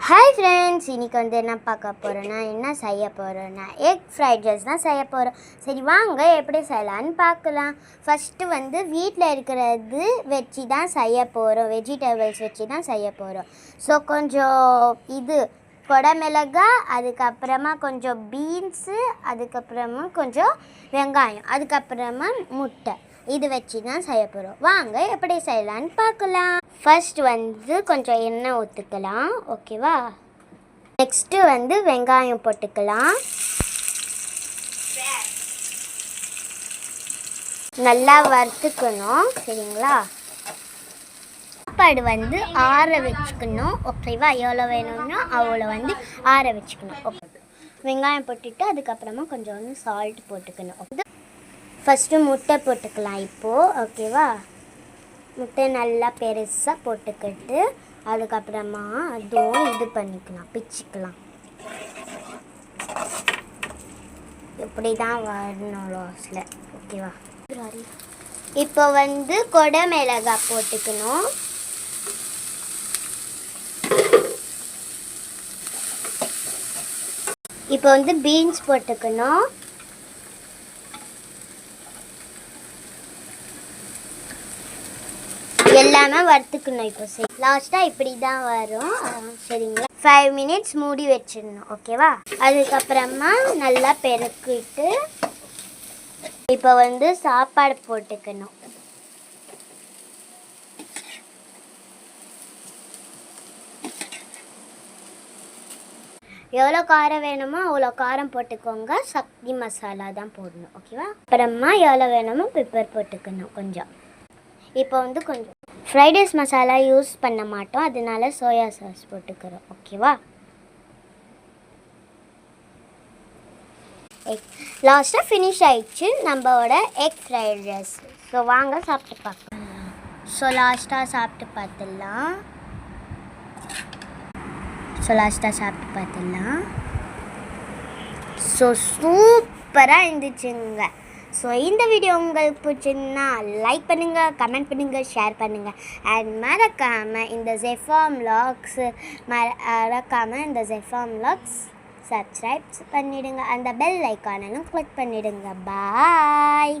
Hi friends, இன்றைக்கி என்ன பார்க்க போகிறோன்னா என்ன செய்ய போகிறோன்னா எக் ஃப்ரைட் ரைஸ் தான் செய்ய போகிறோம். சரி வாங்க எப்படி செய்யலான்னு பார்க்கலாம். ஃபஸ்ட்டு வீட்டில் இருக்கிறது வச்சு தான் செய்ய போகிறோம், வெஜிடபிள்ஸ் வச்சு தான் செய்ய போகிறோம். ஸோ கொஞ்சம் கொடமிளகா, அதுக்கப்புறமா கொஞ்சம் பீன்ஸு, அதுக்கப்புறமா கொஞ்சம் வெங்காயம், அதுக்கப்புறமா முட்டை, இது வச்சு தான் செய்ய போகிறோம். வாங்க எப்படி செய்யலான்னு பார்க்கலாம். ஃபஸ்ட்டு கொஞ்சம் எண்ணெய் ஊற்றிக்கலாம், ஓகேவா. நெக்ஸ்ட்டு வெங்காயம் போட்டுக்கலாம். நல்லா வறுத்துக்கணும், சரிங்களா. சாப்பாடு ஆற வச்சுக்கணும், ஓகேவா. எவ்வளோ வேணும்னா அவ்வளோ ஆற வச்சுக்கணும். ஓகே, வெங்காயம் போட்டுட்டு அதுக்கப்புறமா கொஞ்சம் சால்ட் போட்டுக்கணும். ஃபஸ்ட்டு முட்டை போட்டுக்கலாம் இப்போது, ஓகேவா. முட்டை நல்லா பெருசாக போட்டுக்கிட்டு அதுக்கப்புறமா அதுவும் பண்ணிக்கலாம், பிச்சுக்கலாம். இப்படி தான் வரணும் லாஸ்டில், ஓகேவா. இப்போ கொடமிளகாய் போட்டுக்கணும். இப்போ பீன்ஸ் போட்டுக்கணும். எல்லாமே வறுத்துக்கணும். இப்போ சரி, லாஸ்ட்டாக இப்படி தான் வரும், சரிங்களா. 5 மினிட்ஸ் மூடி வச்சிடணும், ஓகேவா. அதுக்கப்புறமா நல்லா பெருக்கிட்டு இப்போ சாப்பாடு போட்டுக்கணும். எவ்வளோ காரம் வேணுமோ அவ்வளோ காரம் போட்டுக்கோங்க. சக்தி மசாலா தான் போடணும், ஓகேவா. அப்புறமா எவ்வளோ வேணுமோ பெப்பர் போட்டுக்கணும் கொஞ்சம். இப்போ கொஞ்சம் ஃப்ரைட் ரைஸ் மசாலா யூஸ் பண்ண மாட்டோம், அதனால சோயா சாஸ் போட்டுக்கிறோம், ஓகேவா. லாஸ்ட்டாக ஃபினிஷ் ஆயிடுச்சு நம்மளோட எக் ஃப்ரைட் ரைஸ். ஸோ வாங்க சாப்பிட்டு பார்க்கலாம். ஸோ லாஸ்ட்டாக சாப்பிட்டு பார்த்துடலாம். ஸோ சூப்பராக இருந்துச்சுங்க. ஸோ இந்த வீடியோ உங்களுக்கு பிடிச்சிருந்தா லைக் பண்ணுங்கள், கமெண்ட் பண்ணுங்கள், ஷேர் பண்ணுங்கள். அண்ட் மறக்காமல் இந்த ஜெஃபாம் வ்ளாக்ஸ் சப்ஸ்கிரைப் பண்ணிவிடுங்க. அந்த பெல் ஐக்கானும் கிளிக் பண்ணிவிடுங்க. பாய்.